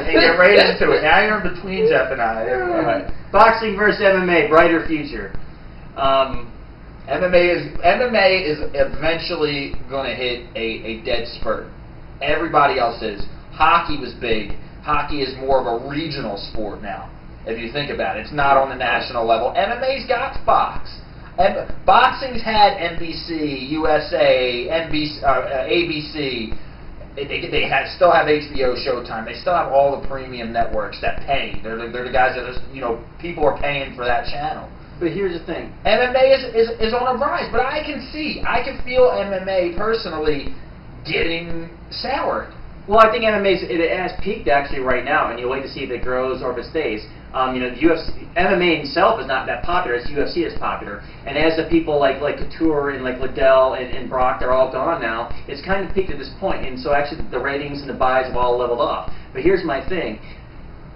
and get right into it. Now you're in between Jeff and I. Right. Boxing versus MMA, brighter future. MMA is eventually going to hit a dead spurt. Everybody else is. Hockey was big. Hockey is more of a regional sport now, if you think about it. It's not on the national level. MMA's got Fox. Boxing's had NBC, USA, NBC, ABC. They still have HBO, Showtime. They still have all the premium networks that pay. They're the guys that are, people are paying for that channel. But here's the thing. MMA is on a rise, but I can feel MMA personally getting sour. Well, I think it has peaked actually right now, and you wait to see if it grows or if it stays. UFC, MMA itself is not that popular. It's UFC that's popular, and as the people like Couture and like Liddell and Brock, they're all gone now. It's kind of peaked at this point, and so actually the ratings and the buys have all leveled off. But here's my thing.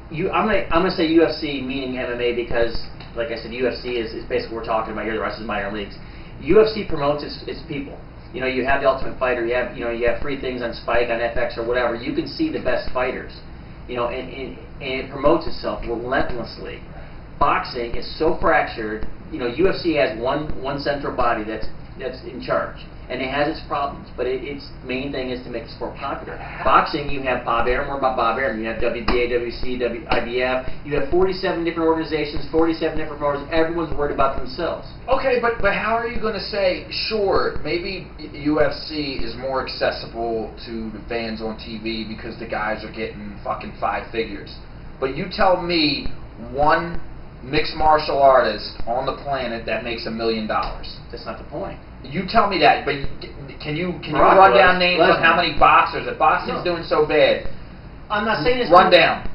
I'm gonna say UFC meaning MMA because, like I said, UFC is basically what we're talking about here. The rest is minor leagues. UFC promotes its people. You have the Ultimate Fighter. You have free things on Spike, on FX, or whatever. You can see the best fighters. And it promotes itself relentlessly. Boxing is so fractured. UFC has one central body that's in charge, and it has its problems. But its main thing is to make the sport popular. Boxing, you have Bob Arum. We're about Bob Arum. You have WBA, WC, IBF. You have 47 different organizations, 47 different promoters. Everyone's worried about themselves. Okay, but how are you going to say, sure, maybe UFC is more accessible to the fans on TV because the guys are getting fucking 5 figures. But you tell me one mixed martial artist on the planet that makes $1 million. That's not the point. You tell me that, but can you run down names of how many boxers? If boxing's doing so bad, I'm not saying it's run down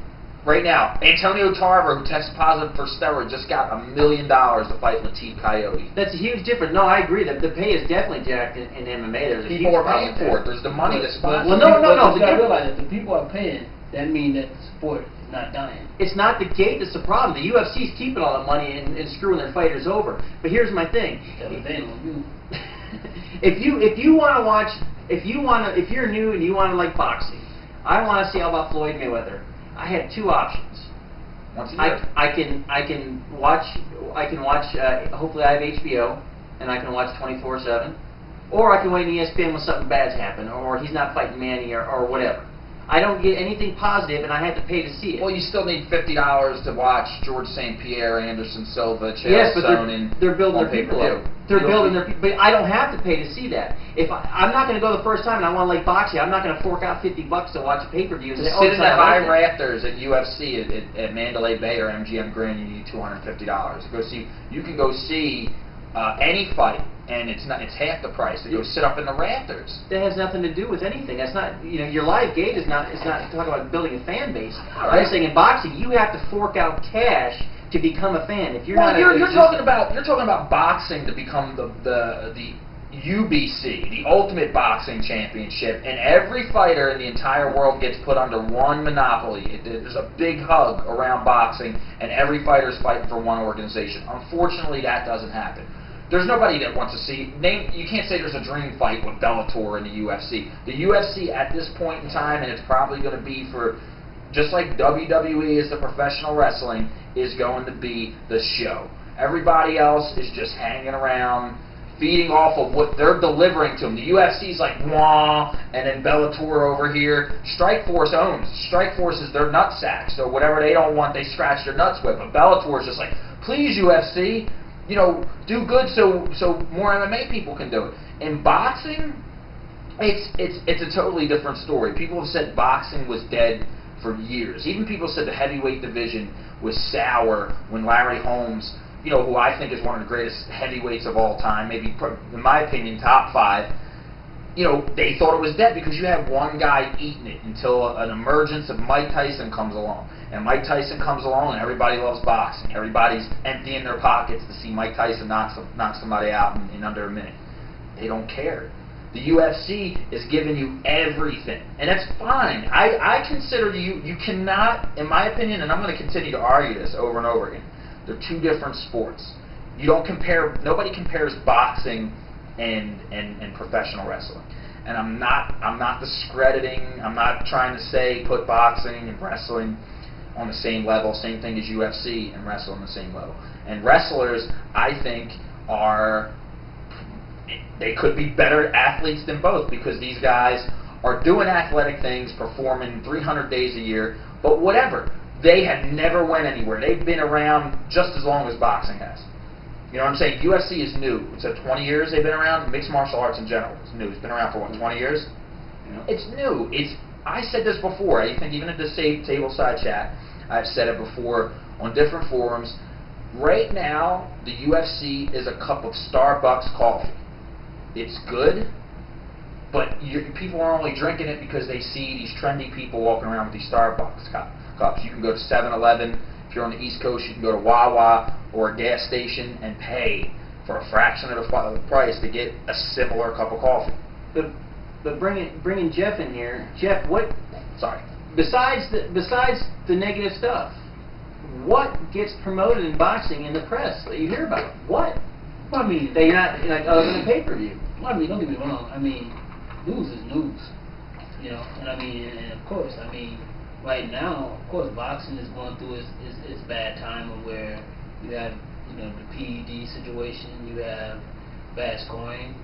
right now. Antonio Tarver, who tested positive for steroids, just got $1 million to fight Latif Coyote. That's a huge difference. No, I agree that the pay is definitely jacked in MMA. There's a people huge are paying for it. There's the money to sponsor. Well, no. You gotta realize that the people are paying. That means that the sport is not dying. It's not the gate that's the problem. The UFC's keeping all the money and screwing their fighters over. But here's my thing. If you want to watch, if you're new and you want to like boxing, I want to see how about Floyd Mayweather. I have 2 options. I can watch. Hopefully, I have HBO, and I can watch 24/7, or I can wait on ESPN when something bad's happened, or he's not fighting Manny or whatever. I don't get anything positive, and I have to pay to see it. Well, you still need $50 to watch George St. Pierre, Anderson Silva, Chael Sonnen. They're building their people up. They're building their people, but I don't have to pay to see that. If I'm not going to go the first time and I want to like boxing, I'm not going to fork out $50 to watch a pay-per-view. To sit in the high rafters at UFC at Mandalay Bay or MGM Grand, you need $250. Go see. You can go see any fight, and it's half the price to go sit up in the rafters. That has nothing to do with anything. That's not, your live gate is not. It's not talking about building a fan base. Right. I'm saying in boxing, you have to fork out cash to become a fan. If you're not, you're talking about boxing to become the UBC, the Ultimate Boxing Championship, and every fighter in the entire world gets put under one monopoly. There's a big hug around boxing, and every fighter's fighting for one organization. Unfortunately, that doesn't happen. There's nobody that wants to see. You can't say there's a dream fight with Bellator and the UFC. The UFC at this point in time, and it's probably going to be for, just like WWE is the professional wrestling, is going to be the show. Everybody else is just hanging around, feeding off of what they're delivering to them. The UFC's like, wah, and then Bellator over here. Strikeforce owns. Strikeforce is their nutsack, so whatever they don't want, they scratch their nuts with. But Bellator's just like, please, UFC, do good so more MMA people can do it. In boxing, it's a totally different story. People have said boxing was dead for years. Even people said the heavyweight division was sour when Larry Holmes, who I think is one of the greatest heavyweights of all time, maybe, in my opinion, top 5, they thought it was dead because you have one guy eating it until an emergence of Mike Tyson comes along. And Mike Tyson comes along and everybody loves boxing. Everybody's emptying their pockets to see Mike Tyson knock somebody out in under a minute. They don't care. The UFC is giving you everything, and that's fine. I consider you cannot, in my opinion, and I'm going to continue to argue this over and over again, they're 2 different sports. You don't compare. Nobody compares boxing and professional wrestling. and I'm not discrediting. I'm not trying to say put boxing and wrestling on the same level, same thing as UFC and wrestle on the same level. And wrestlers, I think, they could be better athletes than both, because these guys are doing athletic things, performing 300 days a year, but whatever. They have never went anywhere. They've been around just as long as boxing has. You know what I'm saying? UFC is new. It's 20 years they've been around. Mixed martial arts in general is new. It's been around for, what, 20 years? Yeah. It's new. I said this before. I think even at the Tableside chat, I've said it before on different forums. Right now, the UFC is a cup of Starbucks coffee. It's good, but people are only drinking it because they see these trendy people walking around with these Starbucks cups. You can go to 7-Eleven. If you're on the East Coast, you can go to Wawa or a gas station and pay for a fraction of the price to get a similar cup of coffee. But bringing Jeff in here, Jeff, what? Sorry. Besides the negative stuff, what gets promoted in boxing in the press that you hear about? What? Well, I mean, that you're not like other than the pay-per-view. Well, I mean, don't get me wrong. I mean, news is news, you know. And I mean, and of course, I mean, right now, of course, boxing is going through its bad time of where you have, you know, the PED situation, you have bad scoring,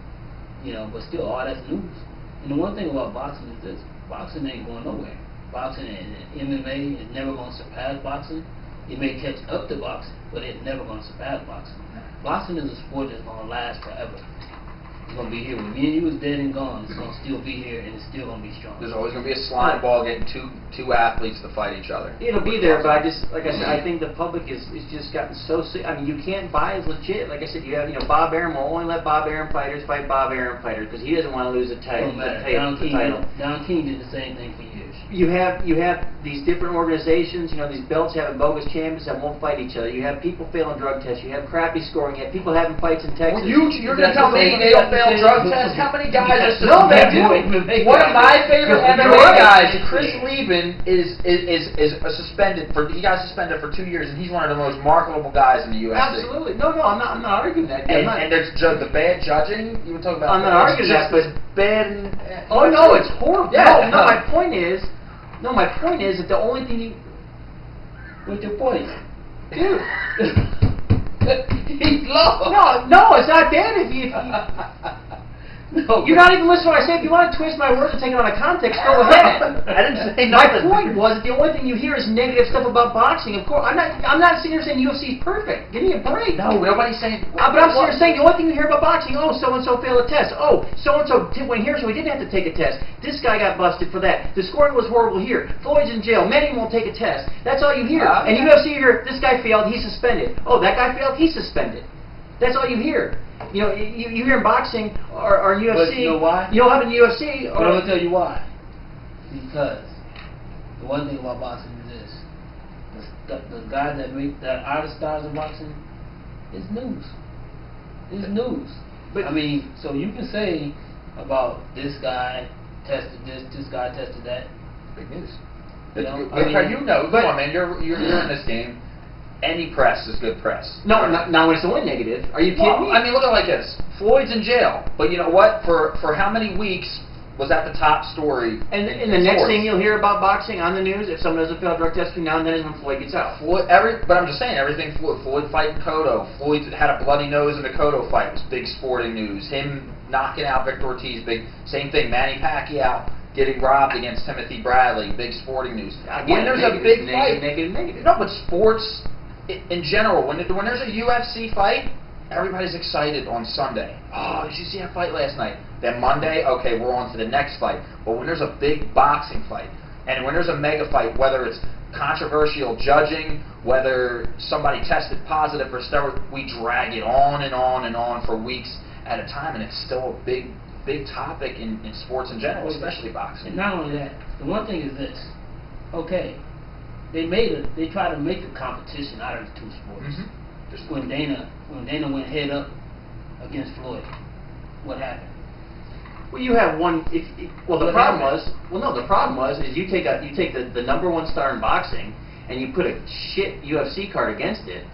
you know, but still, all that's news. And the one thing about boxing is this: boxing ain't going nowhere. Boxing and MMA is never going to surpass boxing. It may catch up to boxing, but it's never going to surpass boxing. Boxing is a sport that's going to last forever. It's going to be here. When me and you is dead and gone, it's going to still be here, and it's still going to be strong. There's always going to be a slime ball getting two athletes to fight each other. It'll be there, but like I said, I think the public is just gotten so sick. I mean, you can't buy as legit. Like I said, you have, you know, Bob Arum will only let Bob Arum fighters fight Bob Arum fighters because he doesn't want to lose a title. Don King did the same thing for years. You have these different organizations, you know, these belts having bogus champions that won't fight each other. You have people failing drug tests. You have crappy scoring. You have people having fights in Texas. Well, you're going to tell me they don't fail drug tests? How many guys are No, they do. One of my favorite MMA guys, Chris Lieben, is suspended for. He got suspended for 2 years, and he's one of the most marketable guys in the UFC. Absolutely. No, I'm not arguing that. And there's the bad judging. You were talking about. I'm not arguing that, but bad. Oh no, it's horrible. Yeah. No, my point is that the only thing you. What's your point? Dude. He's lost. No, it's not that. If you No, you're not even listening to what I say. If you want to twist my words and take it out of context, go ahead. I didn't say my nothing. point was that the only thing you hear is negative stuff about boxing. Of course, I'm not sitting here saying UFC is perfect. Give me a break. No, nobody's saying. But I'm sitting here saying the only thing you hear about boxing, oh, so and so failed a test. Oh, so and so went here, so he didn't have to take a test. This guy got busted for that. The scoring was horrible here. Floyd's in jail. Many won't take a test. That's all you hear. And UFC, you hear this guy failed, he's suspended. Oh, that guy failed, he's suspended. That's all you hear. You know, you hear in boxing or in UFC. But you know why? You don't have in UFC. But I'm going to tell you why. Because the one thing about boxing is this. The guys that are the stars of boxing is news. It's news. But I mean, so you can say about this guy tested this guy tested that. Big news. You know, come on, man. You're in this game. Any press is good press. No, not when it's only negative. Are you kidding me? I mean, look at it like this. Floyd's in jail, but you know what? For how many weeks was that the top story? And the next thing you'll hear about boxing on the news, if someone doesn't fail drug testing, now and then is when Floyd gets out. But I'm just saying, everything Floyd fighting Cotto. Floyd had a bloody nose in the Cotto fight. It was big sporting news. Him knocking out Victor Ortiz, big. Same thing. Manny Pacquiao getting robbed against Timothy Bradley, big sporting news. When there's a big fight, negative. No, but sports in general, when there's a UFC fight, everybody's excited on Sunday. Oh, did you see that fight last night? Then Monday, okay, we're on to the next fight. But when there's a big boxing fight, and when there's a mega fight, whether it's controversial judging, whether somebody tested positive for steroids, we drag it on and on and on for weeks at a time, and it's still a big topic in sports in general, especially boxing. And not only that, the one thing is this. Okay, they tried to make a competition out of the two sports. Mm-hmm. When Dana went head up against Floyd, what happened? Well, you have one. The problem was is you take the number one star in boxing and you put a shit UFC card against it.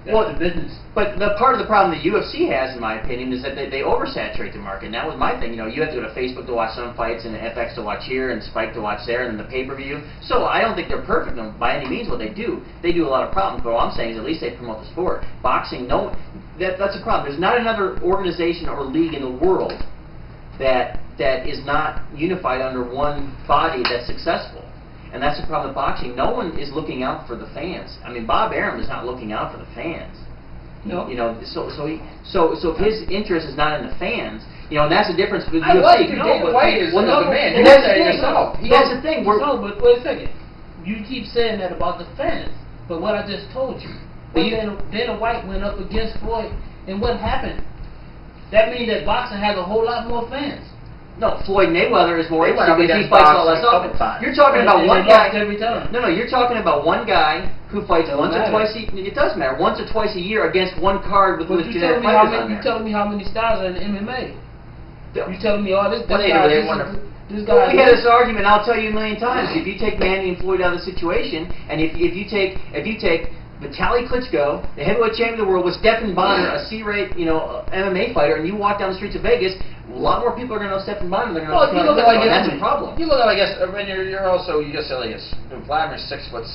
That's the business. But the part of the problem the UFC has, in my opinion, is that they oversaturate the market. And that was my thing. You know, you have to go to Facebook to watch some fights, and FX to watch here, and Spike to watch there, and the pay-per-view. So I don't think they're perfect by any means. What they do a lot of problems. But all I'm saying is at least they promote the sport. Boxing, that's a problem. There's not another organization or league in the world that is not unified under one body that's successful. And that's the problem with boxing. No one is looking out for the fans. I mean, Bob Arum is not looking out for the fans. No. You know, so if his interest is not in the fans, you know, and that's the difference with I UFC. like it. Dana White is the man. You That's said the it thing. yourself. That's the thing. No, but wait a second. You keep saying that about the fans, but what I just told you, when Dana White went up against Floyd, and what happened? That means that boxing has a whole lot more fans. No, Floyd Mayweather is more They went interesting up because he against fights a lot less boxing a often. couple times. You're talking about And one they guy. lost every time. No, you're talking about one guy who fights Doesn't once or matter. twice. It does matter. Once or twice a year against one card with But genetic you fighters on there. telling me how many stars are in MMA? You telling me all this? Well, This they guy, wonder. this Well, guy. we had this argument. I'll tell you a million times. If you take Manny and Floyd out of the situation, and if you take Vitaly Klitschko, the heavyweight champion of the world, with Stephan Bonner, a C-rate MMA fighter, and you walk down the streets of Vegas, a lot more people are going to know Stephan Bonner than they're going to know Klitschko. That's a problem. You look at, I guess, when you're also, you just say, like, Vladimir's 6'7"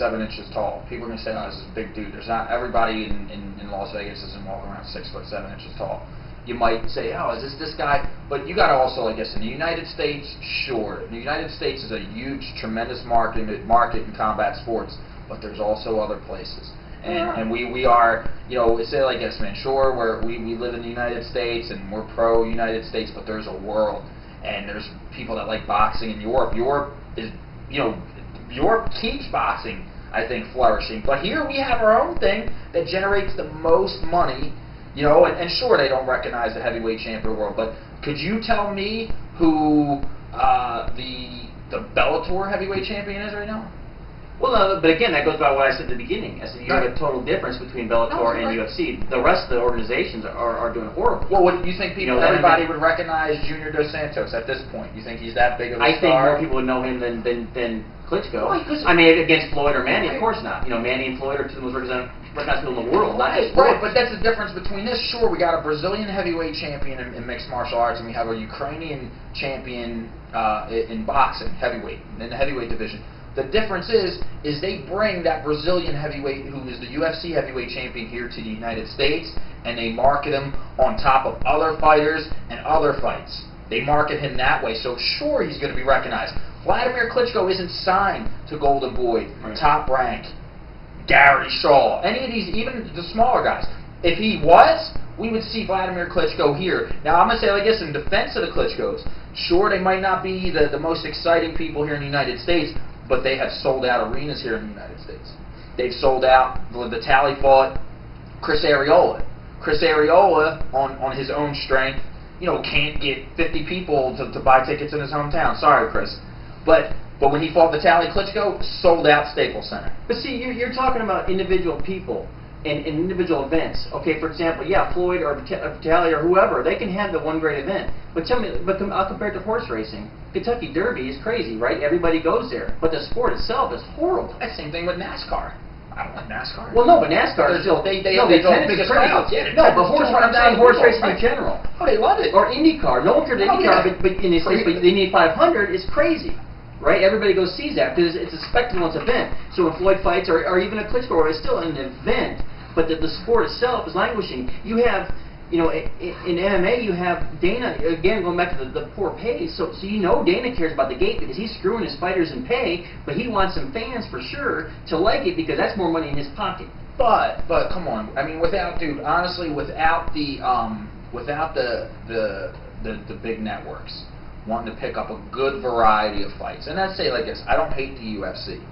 tall. People are going to say, oh, this is a big dude. There's not, everybody in Las Vegas isn't walking around 6'7" tall. You might say, oh, is this guy? But you got to also, I guess, in the United States, sure. The United States is a huge, tremendous market in combat sports, but there's also other places. And we are, you know, say like this, man, sure, we live in the United States and we're pro-United States, but there's a world. And there's people that like boxing in Europe. Europe is, you know, Europe keeps boxing, I think, flourishing. But here we have our own thing that generates the most money, you know, and sure, they don't recognize the heavyweight champion of the world, but could you tell me who the Bellator heavyweight champion is right now? Well, no, but again, that goes by what I said at the beginning. I said you have a total difference between Bellator and UFC. The rest of the organizations are doing horrible. Well, what do you think? Everybody would recognize Junior Dos Santos at this point. You think he's that big of a star? I think more people would know him than Klitschko. Well, I mean, against Floyd or Manny, of course not. You know, Manny and Floyd are two of the most recognized people in the world, not just right, but that's the difference between this. Sure, we got a Brazilian heavyweight champion in mixed martial arts, and we have a Ukrainian champion in boxing, heavyweight, in the heavyweight division. The difference is they bring that Brazilian heavyweight, who is the UFC heavyweight champion, here to the United States, and they market him on top of other fighters and other fights. They market him that way, so sure, he's going to be recognized. Vladimir Klitschko isn't signed to Golden Boy, Top Rank, Gary Shaw, any of these, even the smaller guys. If he was, we would see Vladimir Klitschko here. Now, I'm going to say like this, in defense of the Klitschkos, sure, they might not be the most exciting people here in the United States, but they have sold out arenas here in the United States. They've sold out. Vitaly fought Chris Arreola. Chris Arreola, on his own strength, you know, can't get 50 people to buy tickets in his hometown. Sorry, Chris. But when he fought Vitaly Klitschko, sold out Staples Center. But see, you're talking about individual people and individual events. Okay, for example, yeah, Floyd or Vitaly or whoever, they can have the one great event. But tell me, I'll compare it to horse racing. Kentucky Derby is crazy, right? Everybody goes there. But the sport itself is horrible. That's the same thing with NASCAR. I don't like NASCAR. Well, no, but NASCAR is still... They draw the biggest crowds. Yeah, no, but horse racing in general. Oh, they love it. Or IndyCar. No one cares about IndyCar, but the Indy 500 is crazy. Right? Everybody goes sees that because it's a spectacle, it's an event. So when Floyd fights, or even a Klitschko, it's still an event. But the sport itself is languishing. You have, you know, in MMA, you have Dana, again, going back to the poor pay. So you know Dana cares about the gate because he's screwing his fighters in pay, but he wants some fans for sure to like it because that's more money in his pocket. But come on, I mean, honestly, without the big networks wanting to pick up a good variety of fights, and I'd say like this, I don't hate the UFC.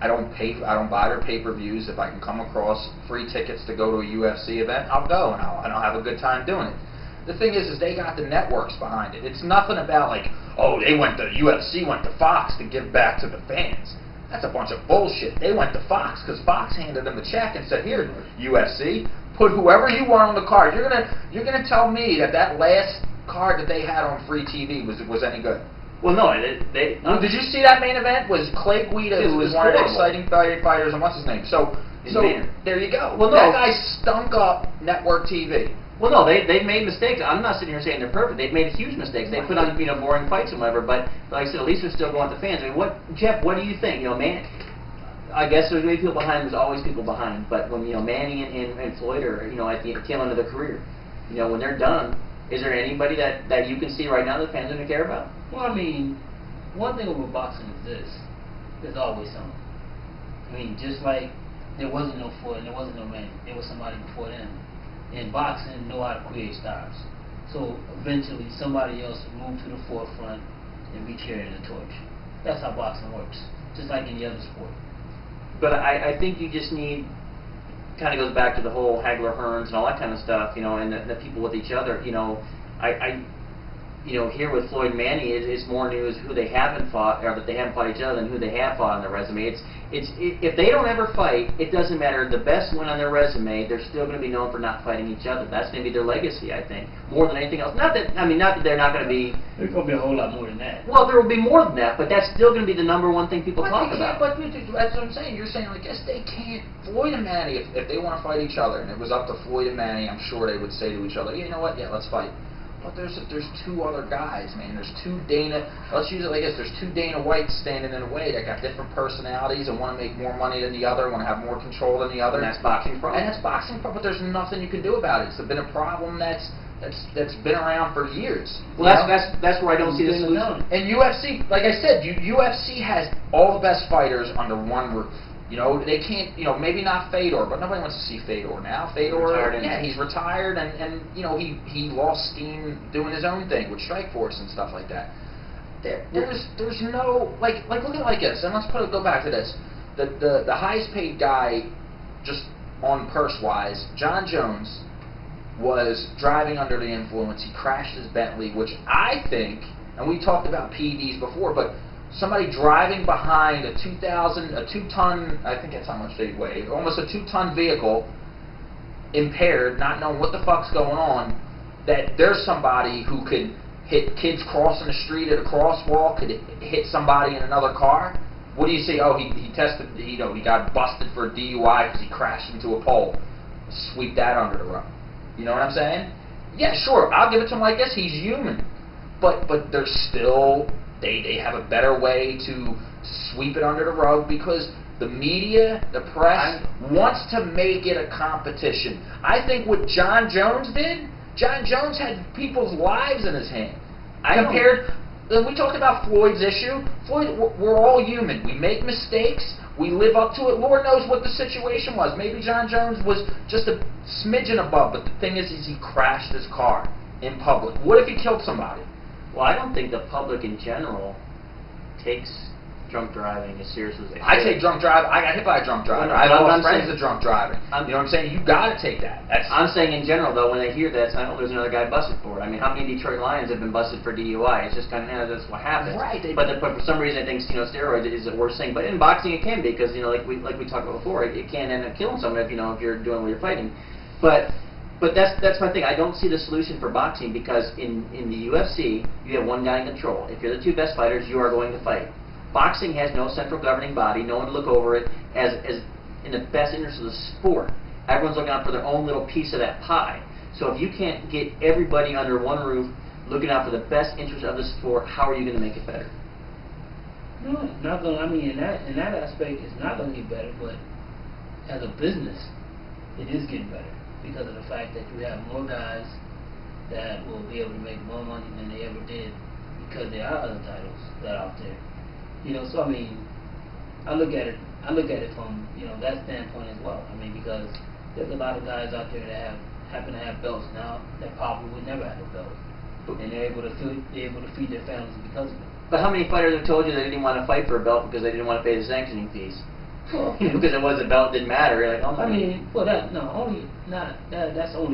I don't buy their pay-per-views. If I can come across free tickets to go to a UFC event, I'll go and I'll have a good time doing it. The thing is they got the networks behind it. It's nothing about like, oh, UFC went to Fox to give back to the fans. That's a bunch of bullshit. They went to Fox because Fox handed them a check and said, here, UFC, put whoever you want on the card. You're gonna tell me that last card that they had on free TV was any good. Well, no, did you see that main event? Was Clay Guida, who was one of the exciting fighters, and what's his name? So in So Maynard. there you go. Well, no. That guy stunk up network TV. Well, no, they've made mistakes. I'm not sitting here saying they're perfect. They've made huge mistakes. They put on boring fights and whatever. But like I said, at least they're still going with the fans. I mean, Jeff? What do you think? Man, I guess there's going to be people behind. There's always people behind. But when Manny and Floyd are at the tail end of their career, when they're done, is there anybody that you can see right now that fans are going to care about? Well, I mean, one thing about boxing is this: there's always someone. I mean, just like there wasn't no Floyd and there wasn't no Manny, there was somebody before them. In boxing, know how to create stars. So eventually, somebody else will move to the forefront and be carrying the torch. That's how boxing works, just like any other sport. But I think you just need, kind of goes back to the whole Hagler-Hearns and all that kind of stuff, and the people with each other. Here with Floyd and Manny, it's more news who they haven't fought, or that they haven't fought each other, than who they have fought on their resume. If they don't ever fight, it doesn't matter. The best win on their resume, they're still going to be known for not fighting each other. That's going to be their legacy, I think, more than anything else. Not that they're not going to be. There's going to be a whole lot more than that. Well, there will be more than that, but that's still going to be the number one thing people talk about. But that's what I'm saying. You're saying, yes, they can't. Floyd and Manny, if they want to fight each other, and it was up to Floyd and Manny, I'm sure they would say to each other, you know what, yeah, let's fight. But there's two other guys, man. There's two Dana. Let's use it like this. There's two Dana Whites standing in a way that got different personalities and want to make more money than the other, want to have more control than the other. And that's boxing problem. And that's boxing problem. But there's nothing you can do about it. It's been a problem that's been around for years. Well, that's where I don't see the solution. And UFC, like I said, UFC has all the best fighters under one roof. They can't, maybe not Fedor, but nobody wants to see Fedor now. Fedor, he's retired, and he lost steam doing his own thing with Strikeforce and stuff like that. There's no, like look at it like this, and let's go back to this. The highest paid guy, just on purse-wise, John Jones, was driving under the influence. He crashed his Bentley, which I think, and we talked about PEDs before, but somebody driving behind a 2-ton, I think that's how much they weigh, almost a 2-ton vehicle, impaired, not knowing what the fuck's going on, that there's somebody who could hit kids crossing the street at a crosswalk, could hit somebody in another car. What do you say? Oh, he tested, he got busted for a DUI because he crashed into a pole. Sweep that under the rug. You know what I'm saying? Yeah, sure, I'll give it to him like this. He's human. But there's still... They have a better way to sweep it under the rug because the media, the press, wants to make it a competition. I think what John Jones did, John Jones had people's lives in his hand. We talked about Floyd's issue. Floyd, we're all human. We make mistakes. We live up to it. Lord knows what the situation was. Maybe John Jones was just a smidgen above, but the thing is he crashed his car in public. What if he killed somebody? Well, I don't think the public in general takes drunk driving as seriously as they should. I take drunk driving. I got hit by a drunk driver. I have friends that drunk driving. You know what I'm saying? You got to take that. I'm saying in general, though, when they hear that, I know there's another guy busted for it. I mean, how many Detroit Lions have been busted for DUI? It's just kind of that's what happens. Right. But for some reason, I think steroids is the worst thing. But in boxing, it can be because like we talked about before, it can end up killing someone if you're doing what you're fighting. But that's my thing. I don't see the solution for boxing because in the UFC, you have one guy in control. If you're the two best fighters, you are going to fight. Boxing has no central governing body, no one to look over it as in the best interest of the sport. Everyone's looking out for their own little piece of that pie. So if you can't get everybody under one roof looking out for the best interest of the sport, how are you going to make it better? No, not going. I mean, in that aspect, it's not going to get better. But as a business, it is getting better because of the fact that you have more guys that will be able to make more money than they ever did because there are other titles that are out there. So I mean, I look at it from that standpoint as well. I mean, because there's a lot of guys out there that happen to have belts now that probably would never have a belt, and they're able to feed their families because of it. But how many fighters have told you they didn't want to fight for a belt because they didn't want to pay the sanctioning fees? Well, because it was a belt, didn't matter. You're like, oh, I mean, well, that's only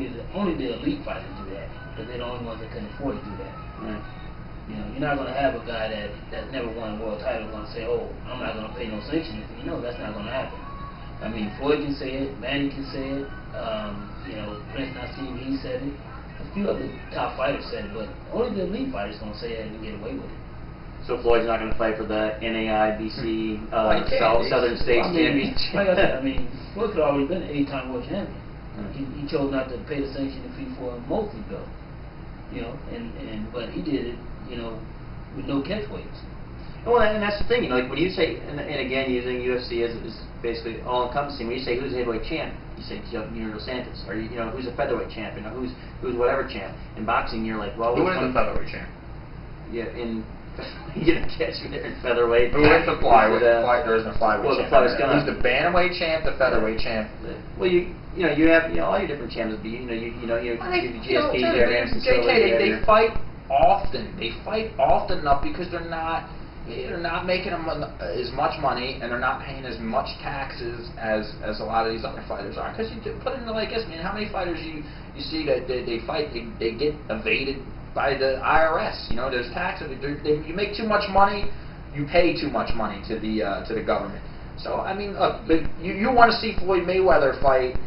the elite fighters do that because they're the only ones that can afford to do that. Right. You're not going to have a guy that never won a world title going to say, oh, I'm not going to pay no sanctioning fee. That's not going to happen. I mean, Floyd can say it, Manny can say it, Prince Nassim, he said it. A few other top fighters said it, but only the elite fighters going to say it and get away with it. So Floyd's not going to fight for the NAIBC Southern States Championship. Like I said, I mean, Floyd could already been an 8-time world champion. He chose not to pay the sanctioning fee for a multi-belt, you know, but he did it, you know, with no catch weights. Well, and that's the thing, you know, like when you say, and again, using UFC as basically all-encompassing, when you say who's the heavyweight champ, you say Junior Dos Santos, or you know, who's a featherweight champ, you know, who's whatever champ. In boxing, you're like, well, who is the featherweight champ? Yeah, in you didn't catch me there in featherweight. Who is the flyweight? There isn't a flyweight well, champ. Who's the bantamweight champ? The featherweight champ? Well, you have all your different champs. You know GSP, JK, they fight often. They fight often enough because they're not making as much money, and they're not paying as much taxes as a lot of these other fighters are. Because you put it into like this, I mean, how many fighters you see that they fight, they get evaded by the IRS? You know, there's tax. You make too much money, you pay too much money to the government. So I mean, look, you want to see Floyd Mayweather fight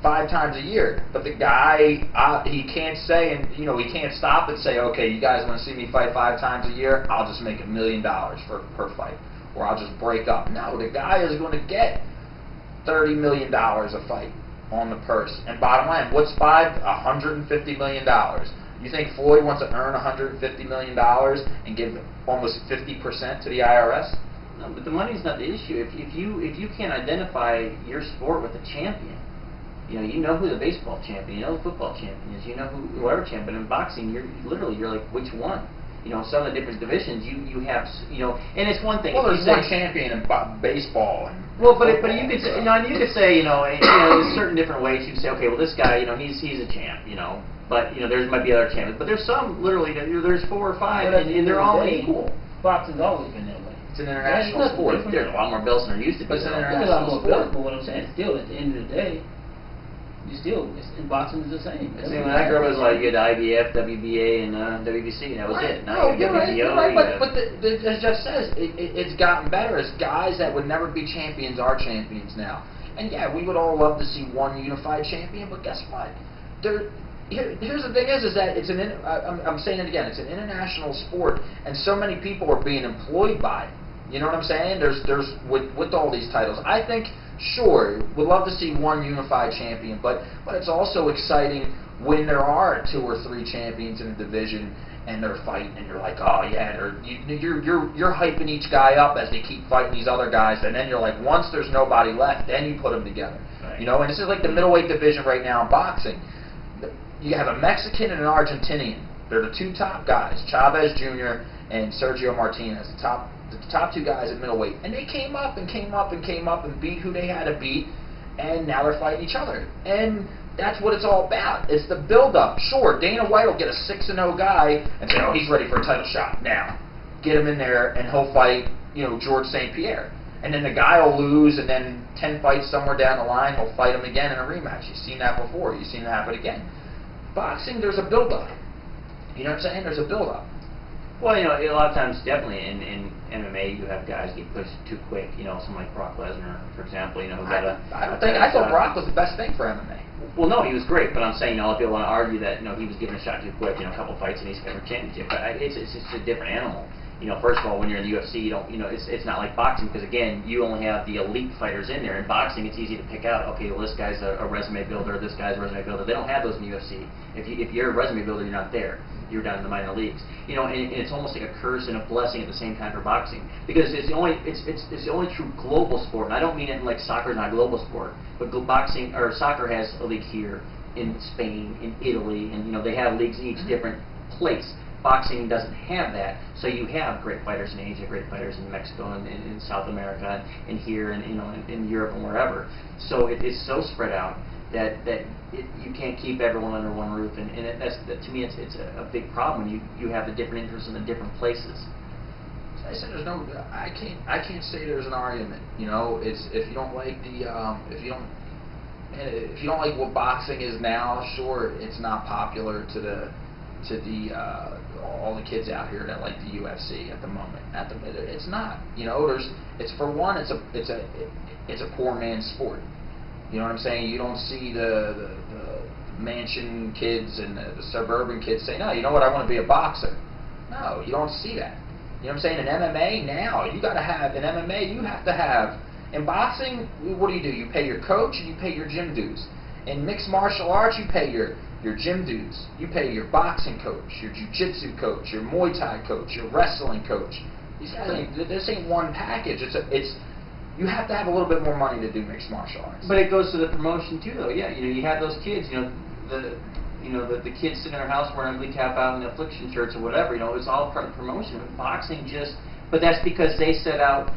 5 times a year, but the guy, he can't say, and you know, he can't stop and say, okay, you guys want to see me fight 5 times a year? I'll just make $1 million per fight, or I'll just break up. No, the guy is going to get $30 million a fight on the purse. And bottom line, what's $150 million? You think Floyd wants to earn $150 million and give almost 50% to the IRS? No, but the money's not the issue. If you can't identify your sport with a champion, you know who the baseball champion, you know who the football champion is, you know whoever champion. In boxing, you're like, which one? You know, some of the different divisions you have, and it's one thing. Well, there's one champion in baseball. And well, but you could say, there's certain different ways you can say, okay, well, this guy, he's a champ, but there might be other champions, but there's some literally there's 4 or 5, and they're all equal. Boxing's always been that way. It's an international sport. There's a lot more belts than there used to be. But it's an international sport. But what I'm saying, still, at the end of the day, boxing is the same. See, when I grew up, it was like you had IBF, WBA, and WBC, and that was it. Now you have WBO. Right, but as Jeff says, it's gotten better. As guys that would never be champions are champions now. And yeah, we would all love to see one unified champion, but guess what? Here's the thing is that it's I'm saying it again, it's an international sport, and so many people are being employed by it. You know what I'm saying? There's with all these titles. I think, sure, we'd love to see one unified champion, but it's also exciting when there are 2 or 3 champions in a division and they're fighting, and you're like, oh yeah, you're hyping each guy up as they keep fighting these other guys, and then you're like, once there's nobody left, then you put them together. Right. And this is like the middleweight division right now in boxing. You have a Mexican and an Argentinian. They're the 2 top guys, Chavez Jr. and Sergio Martinez, the top 2 guys at middleweight, and they came up and beat who they had to beat, and now they're fighting each other. And that's what it's all about. It's the build-up. Sure, Dana White will get a 6-0 guy and say, oh, he's ready for a title shot now. Get him in there, and he'll fight, George St. Pierre. And then the guy will lose, and then 10 fights somewhere down the line, he'll fight him again in a rematch. You've seen that before. You've seen it happen again. Boxing, there's a build-up. You know what I'm saying? There's a build-up. Well, a lot of times, definitely in MMA, you have guys get pushed too quick. Someone like Brock Lesnar, for example. I thought Brock was the best thing for MMA. Well, no, he was great, but I'm saying, a lot of people want to argue that he was given a shot too quick. A couple fights and he's got a championship. But it's just a different animal. First of all, when you're in the UFC, you don't, it's not like boxing, because again, you only have the elite fighters in there. In boxing, it's easy to pick out. Okay, well, this guy's a resume builder. This guy's a resume builder. They don't have those in the UFC. If you're a resume builder, you're not there. You're down in the minor leagues. And it's almost like a curse and a blessing at the same time for boxing, because it's the only true global sport. And I don't mean it like soccer is not a global sport, but boxing or soccer has a league here in Spain, in Italy, and they have leagues in each different place. Boxing doesn't have that, so you have great fighters in Asia, great fighters in Mexico, and in South America, and here, and in Europe and wherever. So it's so spread out that you can't keep everyone under one roof, and to me it's a big problem when you have the different interests in the different places. I said I can't say there's an argument. It's if you don't like if you don't like what boxing is now, sure, it's not popular to all the kids out here that like the UFC at the moment. It's not. It's for one, it's a poor man's sport. You know what I'm saying? You don't see the mansion kids and the suburban kids say, no, you know what, I want to be a boxer. No, you don't see that. You know what I'm saying? In MMA now, you got to have, in MMA, you have to have, in boxing, what do? You pay your coach and you pay your gym dues. In mixed martial arts, you pay your gym dues. You pay your boxing coach, your jiu-jitsu coach, your Muay Thai coach, your wrestling coach. These guys this ain't one package. You have to have a little bit more money to do mixed martial arts. But it goes to the promotion too, though. Yeah, you have those kids. The kids sitting in their house wearing ugly cap out and affliction shirts or whatever. It's all part of promotion. But boxing but that's because they set out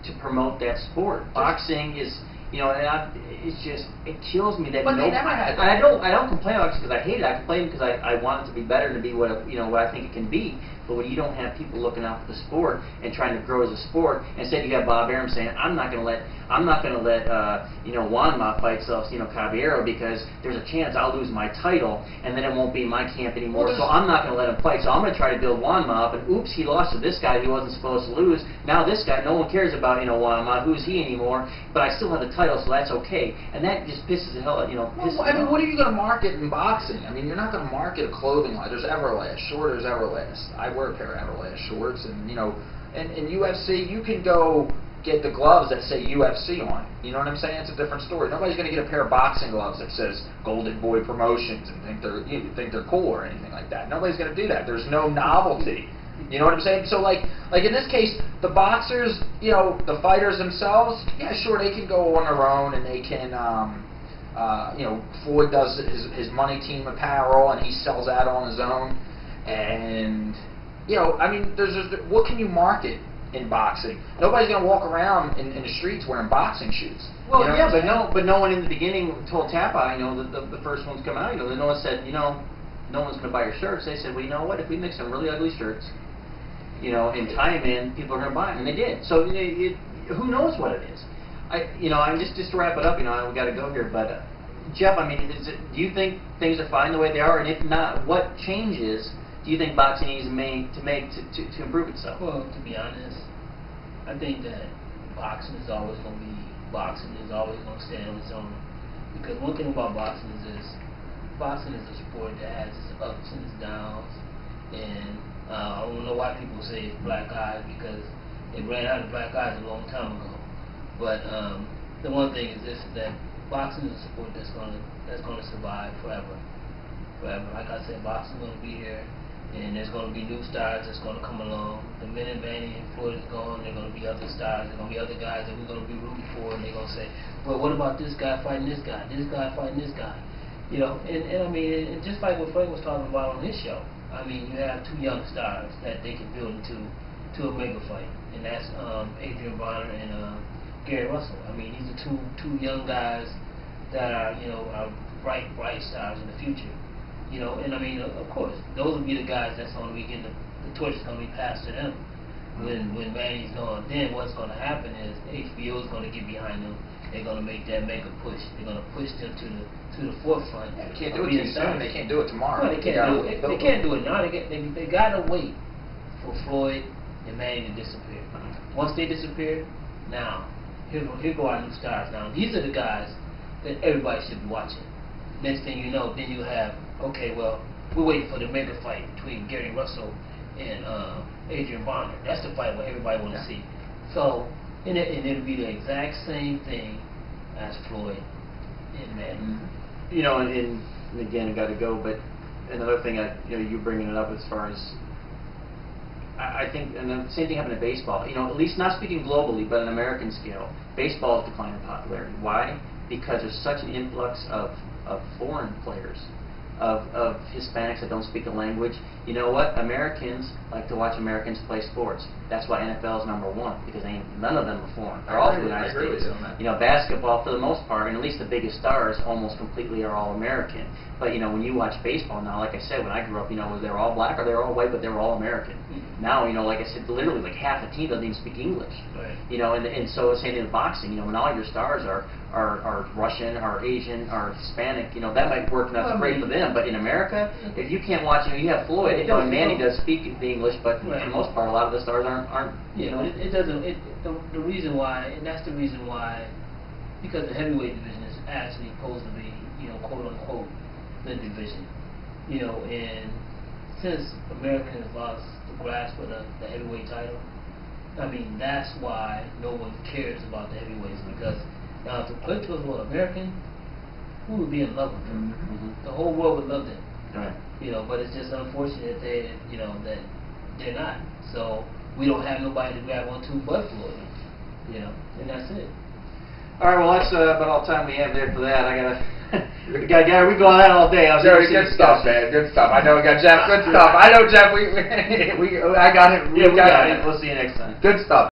to promote that sport. Boxing is. It kills me that. But they never had that. I don't complain about it because I hate it. I complain because I want it to be better and to be what I think it can be. But when you don't have people looking out for the sport and trying to grow as a sport, instead you have Bob Arum saying, I'm not going to let Juanma fight Caballero because there's a chance I'll lose my title and then it won't be in my camp anymore. So I'm not going to let him fight. So I'm going to try to build Juanma up. And oops, he lost to this guy he wasn't supposed to lose. Now this guy, no one cares about Juanma. Who's he anymore? But I still have the title, so that's okay. And that just pisses the hell out. What are you going to market in boxing? I mean, you're not going to market a clothing line. There's Everlast. There's Everlast. I wear a pair of Everlast shorts, and in UFC you can go get the gloves that say UFC on it. You know what I'm saying? It's a different story. Nobody's going to get a pair of boxing gloves that says Golden Boy Promotions and think they're cool or anything like that. Nobody's going to do that. There's no novelty. You know what I'm saying? So like in this case, the boxers, the fighters themselves, yeah, sure, they can go on their own and they can. Floyd does his Money Team apparel and he sells that on his own. And what can you market in boxing? Nobody's going to walk around in the streets wearing boxing shoes. Well, but no one in the beginning told Tapa, the first one's come out, no one said, no one's going to buy your shirts. They said, well, you know what, if we make some really ugly shirts, and tie them in, people are going to buy them, and they did. So who knows what it is? I'm just to wrap it up, we got to go here, but Jeff, do you think things are fine the way they are, and if not, what changes do you think boxing needs to improve itself? Well, to be honest, I think that boxing is always going to be boxing. Is always going to stand on its own. Because one thing about boxing is boxing is a sport that has its ups and its downs. And I don't know why people say it's black eyes because it ran out of black eyes a long time ago. But the one thing is this: is that boxing is a sport that's going to survive forever. Like I said, boxing is going to be here. And there's going to be new stars that's going to come along. The minute Manny and Floyd is gone, there are going to be other stars. There are going to be other guys that we're going to be rooting for, and they're going to say, well, what about this guy fighting this guy? This guy fighting this guy? And just like what Frank was talking about on his show, you have two young stars that they can build into a mega fight, and that's Adrian Bonner and Gary Russell. These are two young guys that are bright stars in the future. Of course, those will be the guys that's going to be getting the torch is going to be passed to them when Manny's gone. Then what's going to happen is HBO is going to get behind them. They're going to make that mega push. They're going to push them to the forefront. Yeah, they can't do it too soon. They can't do it tomorrow. No, they can't do it now. They got to wait for Floyd and Manny to disappear. Once they disappear, now here go our new stars. Now these are the guys that everybody should be watching. Next thing you know, then you have, okay, well, we're waiting for the mega fight between Gary Russell and Adrian Bonner. That's the fight what everybody want to see. So, and it'll be the exact same thing as Floyd and Manny. And again, I got to go, but another thing, you bringing it up as far as, I think, and the same thing happened to baseball. At least not speaking globally, but on an American scale, baseball is declining in popularity. Why? Because there's such an influx of foreign players, of Hispanics that don't speak the language. You know what? Americans like to watch Americans play sports. That's why NFL is #1, because none of them are foreign. They're all from the United States. Basketball, for the most part, and at least the biggest stars, almost completely are all American. But when you watch baseball now, like I said, when I grew up, they were all black or they were all white, but they were all American. Now, like I said, literally like half the team doesn't even speak English. Right. And so same thing with boxing. When all your stars are Russian, are Asian, are Hispanic, that might work enough great for them. But in America, if you can't watch, you have Floyd, and Manny does speak the English, but for the most part, a lot of the stars aren't. It doesn't. The reason why, and that's the reason why, because the heavyweight division is actually supposed to be, quote unquote, the division, and since America has lost the grasp of the heavyweight title, I mean, that's why no one cares about the heavyweights, because now if the Clippers were American, who would be in love with them? The whole world would love them. Right. You know, but it's just unfortunate that that they're not. So we don't have nobody to grab onto but Floyd. You know, and that's it. All right, well, that's about all the time we have there for that. I gotta, we go on that all day. Jerry, good stuff, man. Good stuff. I know we got Jeff. Good stuff. I know Jeff. I got it. Yeah, we got it. We'll see you next time. Good stuff.